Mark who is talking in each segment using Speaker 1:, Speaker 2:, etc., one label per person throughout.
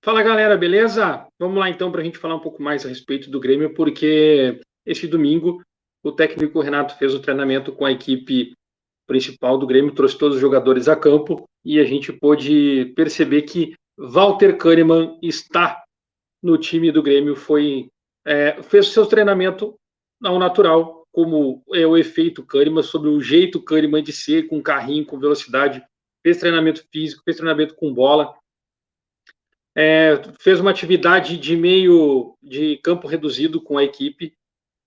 Speaker 1: Fala galera, beleza? Vamos lá então para a gente falar um pouco mais a respeito do Grêmio, porque esse domingo o técnico Renato fez o treinamento com a equipe principal do Grêmio, trouxe todos os jogadores a campo e a gente pôde perceber que Walter Kahneman está no time do Grêmio, fez o seu treinamento ao natural, como é o efeito Kahneman, sobre o jeito Kahneman de ser, com carrinho, com velocidade, fez treinamento físico, fez treinamento com bola, fez uma atividade de meio de campo reduzido com a equipe.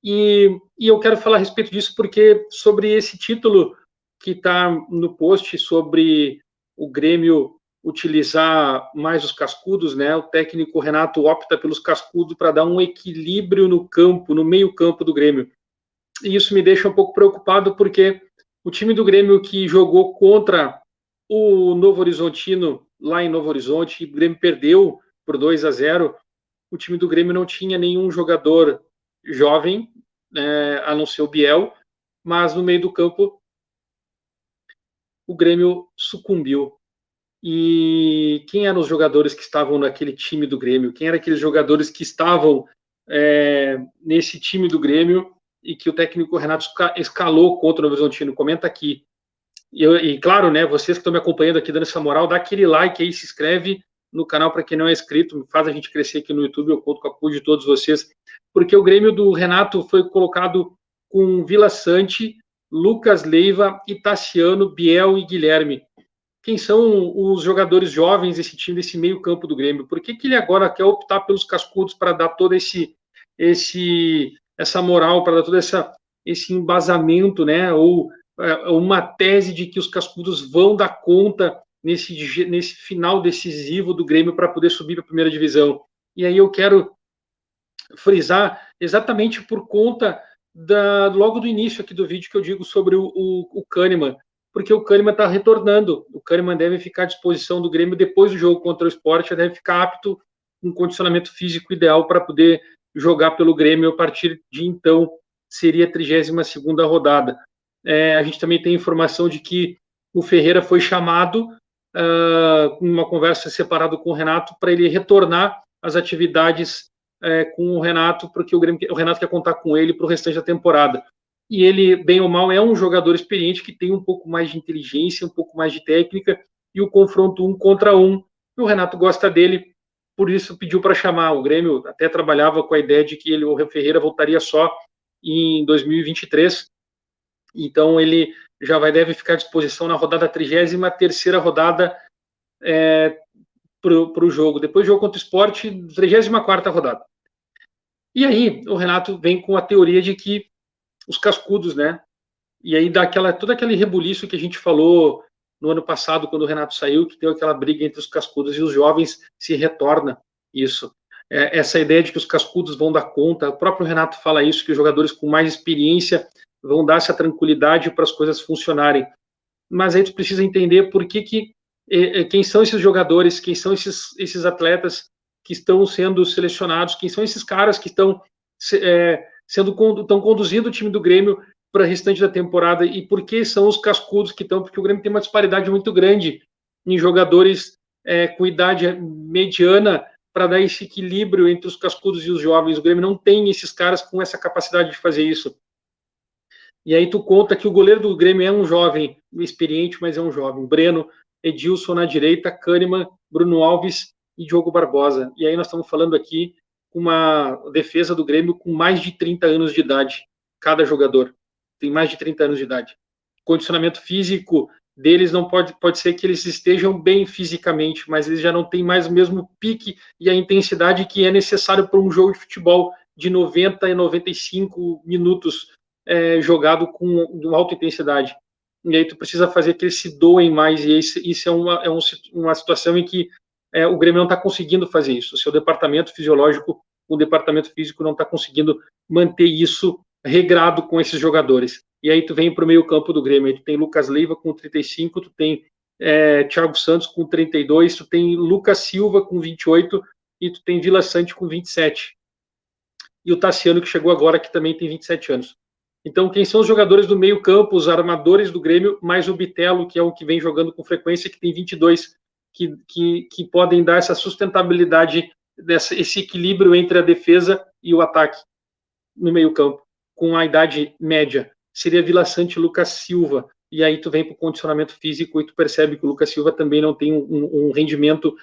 Speaker 1: E eu quero falar a respeito disso porque sobre esse título que está no post sobre o Grêmio utilizar mais os cascudos, né? O técnico Renato opta pelos cascudos para dar um equilíbrio no campo, no meio campo do Grêmio. E isso me deixa um pouco preocupado porque o time do Grêmio que jogou contra o Novo Horizontino lá em Novo Horizonte, o Grêmio perdeu por 2-0. O time do Grêmio não tinha nenhum jogador jovem, a não ser o Biel, mas no meio do campo o Grêmio sucumbiu. E quem eram os jogadores que estavam naquele time do Grêmio? Quem eram aqueles jogadores que estavam nesse time do Grêmio e que o técnico Renato escalou contra o Novo Horizontino? Comenta aqui. E claro, né, vocês que estão me acompanhando aqui, dando essa moral, dá aquele like aí, se inscreve no canal para quem não é inscrito, faz a gente crescer aqui no YouTube, eu conto com o apoio de todos vocês, porque o Grêmio do Renato foi colocado com Vila Sante, Lucas Leiva, Itaciano, Biel e Guilherme. Quem são os jogadores jovens desse time, desse meio campo do Grêmio? Por que ele agora quer optar pelos cascudos para dar todo essa moral, para dar todo esse embasamento, né, ou uma tese de que os cascudos vão dar conta nesse final decisivo do Grêmio para poder subir para a primeira divisão? E aí eu quero frisar exatamente por conta logo do início aqui do vídeo que eu digo sobre o Kahneman, porque o Kahneman está retornando, o Kahneman deve ficar à disposição do Grêmio depois do jogo contra o Sport, deve ficar apto, um condicionamento físico ideal para poder jogar pelo Grêmio a partir de então, seria a 32ª rodada. A gente também tem informação de que o Ferreira foi chamado com uma conversa separada com o Renato para ele retornar às atividades com o Renato, porque o Renato quer contar com ele para o restante da temporada. E ele, bem ou mal, é um jogador experiente que tem um pouco mais de inteligência, um pouco mais de técnica, e o confronto 1 contra 1, o Renato gosta dele, por isso pediu para chamar. O Grêmio até trabalhava com a ideia de que o Ferreira voltaria só em 2023, então ele já deve ficar à disposição na rodada 33ª rodada para o jogo. Depois do jogo contra o Sport, 34ª rodada. E aí o Renato vem com a teoria de que os cascudos, né? E aí dá todo aquele rebuliço que a gente falou no ano passado, quando o Renato saiu, que deu aquela briga entre os cascudos e os jovens, se retorna isso. Essa ideia de que os cascudos vão dar conta, o próprio Renato fala isso, que os jogadores com mais experiência vão dar essa tranquilidade para as coisas funcionarem. Mas aí tu precisa entender por que quem são esses jogadores, quem são esses atletas que estão sendo selecionados, quem são esses caras que estão estão conduzindo o time do Grêmio para o restante da temporada, e por que são os cascudos que estão, porque o Grêmio tem uma disparidade muito grande em jogadores com idade mediana para dar esse equilíbrio entre os cascudos e os jovens. O Grêmio não tem esses caras com essa capacidade de fazer isso. E aí tu conta que o goleiro do Grêmio é um jovem, experiente, mas é um jovem. Breno, Edilson na direita, Kahneman, Bruno Alves e Diogo Barbosa. E aí nós estamos falando aqui uma defesa do Grêmio com mais de 30 anos de idade, cada jogador tem mais de 30 anos de idade. O condicionamento físico deles não pode ser que eles estejam bem fisicamente, mas eles já não têm mais o mesmo pique e a intensidade que é necessário para um jogo de futebol de 90 e 95 minutos jogado com alta intensidade. E aí tu precisa fazer que eles se doem mais, e isso é uma situação em que o Grêmio não está conseguindo fazer isso. O seu departamento fisiológico, o departamento físico não está conseguindo manter isso regrado com esses jogadores. E aí tu vem para o meio campo do Grêmio, aí tu tem Lucas Leiva com 35, tu tem Thiago Santos com 32, tu tem Lucas Silva com 28 e tu tem Vila Sante com 27. E o Tassiano, que chegou agora, que também tem 27 anos. Então, quem são os jogadores do meio campo, os armadores do Grêmio, mais o Bitelo, que é o que vem jogando com frequência, que tem 22. que podem dar essa sustentabilidade, esse equilíbrio entre a defesa e o ataque no meio campo, com a idade média. Seria Vila Sante e Lucas Silva. E aí tu vem para o condicionamento físico e tu percebe que o Lucas Silva também não tem um rendimento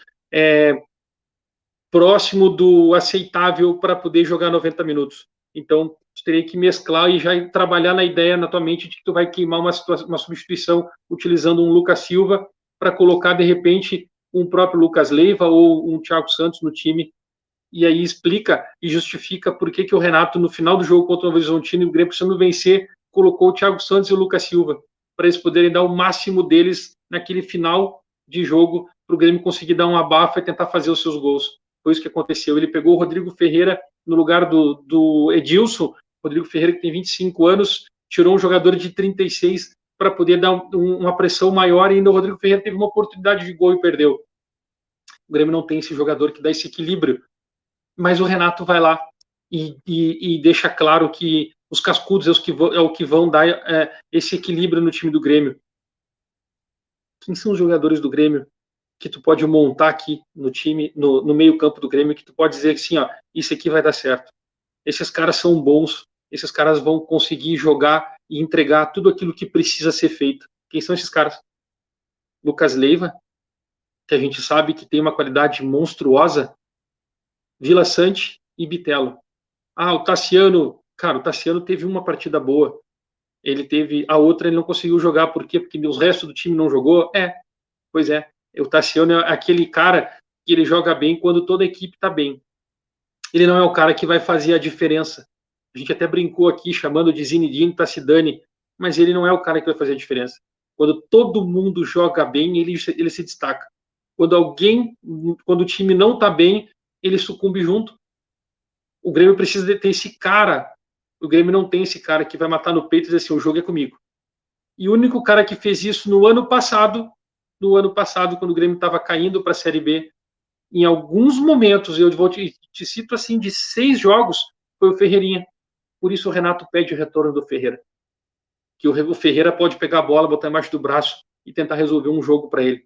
Speaker 1: próximo do aceitável para poder jogar 90 minutos. Então, tu teria que mesclar e já trabalhar na ideia na tua mente de que tu vai queimar uma substituição utilizando um Lucas Silva para colocar, de repente, um próprio Lucas Leiva ou um Thiago Santos no time. E aí explica e justifica por que o Renato, no final do jogo contra o Novo Horizontino, o Grêmio precisando vencer, colocou o Thiago Santos e o Lucas Silva, para eles poderem dar o máximo deles naquele final de jogo, para o Grêmio conseguir dar um abafa e tentar fazer os seus gols. Foi isso que aconteceu. Ele pegou o Rodrigo Ferreira no lugar do Edilson, Rodrigo Ferreira, que tem 25 anos, tirou um jogador de 36 para poder dar uma pressão maior, e ainda o Rodrigo Ferreira teve uma oportunidade de gol e perdeu. O Grêmio não tem esse jogador que dá esse equilíbrio. Mas o Renato vai lá e deixa claro que os cascudos é o que vão dar esse equilíbrio no time do Grêmio. Quem são os jogadores do Grêmio que tu pode montar aqui no time, no meio campo do Grêmio, que tu pode dizer assim, ó, isso aqui vai dar certo. Esses caras são bons, esses caras vão conseguir jogar e entregar tudo aquilo que precisa ser feito. Quem são esses caras? Lucas Leiva, que a gente sabe que tem uma qualidade monstruosa, Vila Sante e Bitelo. O Tassiano, cara, o Tassiano teve uma partida boa. Ele teve a outra, ele não conseguiu jogar. Por quê? Porque os restos do time não jogou? Pois é. O Tassiano é aquele cara que ele joga bem quando toda a equipe tá bem. Ele não é o cara que vai fazer a diferença. A gente até brincou aqui chamando de Zinedine Tassidani, mas ele não é o cara que vai fazer a diferença. Quando todo mundo joga bem, ele se destaca. Quando o time não tá bem, ele sucumbe junto. O Grêmio precisa de ter esse cara. O Grêmio não tem esse cara que vai matar no peito e dizer assim, o jogo é comigo. E o único cara que fez isso no ano passado, quando o Grêmio estava caindo para a Série B, em alguns momentos, eu te cito assim, de 6 jogos, foi o Ferreirinha. Por isso o Renato pede o retorno do Ferreira. Que o Ferreira pode pegar a bola, botar embaixo do braço e tentar resolver um jogo para ele.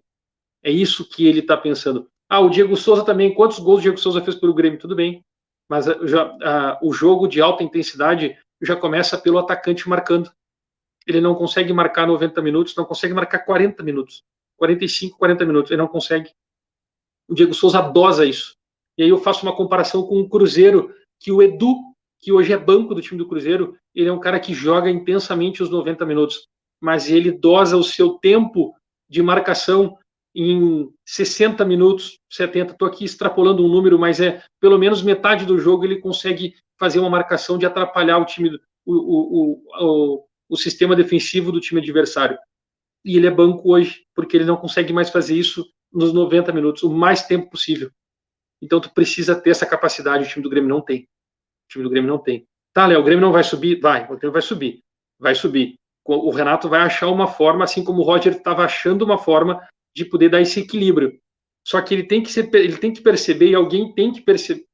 Speaker 1: É isso que ele está pensando. O Diego Souza também. Quantos gols o Diego Souza fez pelo Grêmio? Tudo bem. Mas o jogo de alta intensidade já começa pelo atacante marcando. Ele não consegue marcar 90 minutos, não consegue marcar 40 minutos. 45, 40 minutos. Ele não consegue. O Diego Souza dosa isso. E aí eu faço uma comparação com o Cruzeiro, que o Edu, que hoje é banco do time do Cruzeiro, ele é um cara que joga intensamente os 90 minutos. Mas ele dosa o seu tempo de marcação em 60 minutos, 70, estou aqui extrapolando um número, mas pelo menos metade do jogo ele consegue fazer uma marcação de atrapalhar o time, o sistema defensivo do time adversário. E ele é banco hoje, porque ele não consegue mais fazer isso nos 90 minutos, o mais tempo possível. Então tu precisa ter essa capacidade, o time do Grêmio não tem. O time do Grêmio não tem. Tá, Léo, o Grêmio não vai subir? Vai, o Grêmio vai subir. Vai subir. O Renato vai achar uma forma, assim como o Roger estava achando uma forma de poder dar esse equilíbrio. Só que ele tem que perceber, e alguém tem que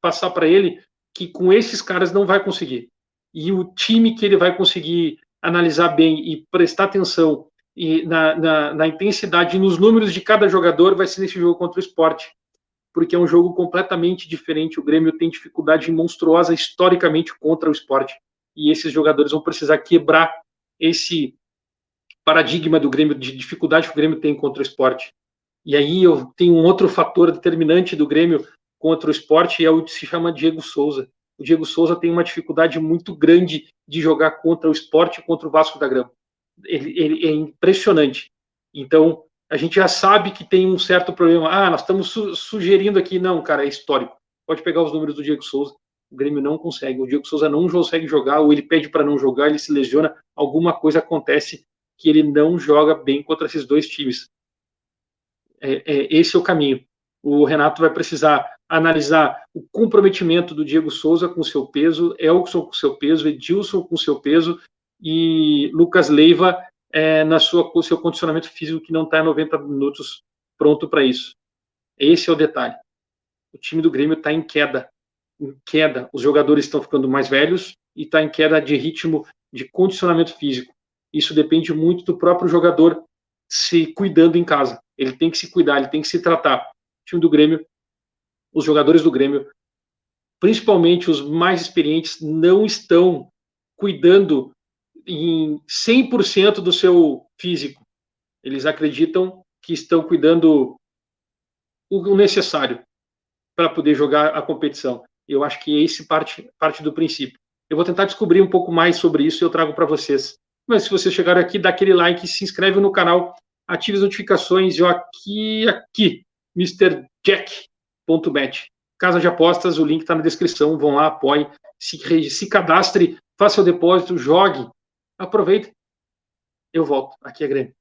Speaker 1: passar para ele, que com esses caras não vai conseguir. E o time que ele vai conseguir analisar bem e prestar atenção e na intensidade e nos números de cada jogador vai ser nesse jogo contra o Sport. Porque é um jogo completamente diferente. O Grêmio tem dificuldade monstruosa historicamente contra o Sport. E esses jogadores vão precisar quebrar esse paradigma do Grêmio, de dificuldade que o Grêmio tem contra o Sport. E aí eu tenho um outro fator determinante do Grêmio contra o Sport, e é o que se chama Diego Souza. O Diego Souza tem uma dificuldade muito grande de jogar contra o Sport e contra o Vasco da Gama. Ele é impressionante. Então, a gente já sabe que tem um certo problema. Nós estamos sugerindo aqui. Não, cara, é histórico. Pode pegar os números do Diego Souza. O Grêmio não consegue. O Diego Souza não consegue jogar, ou ele pede para não jogar, ele se lesiona. Alguma coisa acontece que ele não joga bem contra esses dois times. Esse é o caminho. O Renato vai precisar analisar o comprometimento do Diego Souza com o seu peso, Elkson com o seu peso, Edilson com o seu peso e Lucas Leiva com o seu condicionamento físico, que não está em 90 minutos pronto para isso. Esse é o detalhe. O time do Grêmio está em queda. Os jogadores estão ficando mais velhos e está em queda de ritmo, de condicionamento físico. Isso depende muito do próprio jogador se cuidando em casa. Ele tem que se cuidar, ele tem que se tratar. O time do Grêmio, os jogadores do Grêmio, principalmente os mais experientes, não estão cuidando em 100% do seu físico. Eles acreditam que estão cuidando o necessário para poder jogar a competição. Eu acho que esse parte do princípio. Eu vou tentar descobrir um pouco mais sobre isso e eu trago para vocês. Mas se vocês chegaram aqui, dá aquele like, se inscreve no canal, ative as notificações. Eu aqui, mrjack.bet. Casa de apostas, o link está na descrição. Vão lá, apoiem, se cadastre, faça o depósito, jogue. Aproveita. Eu volto. Aqui é Grêmio.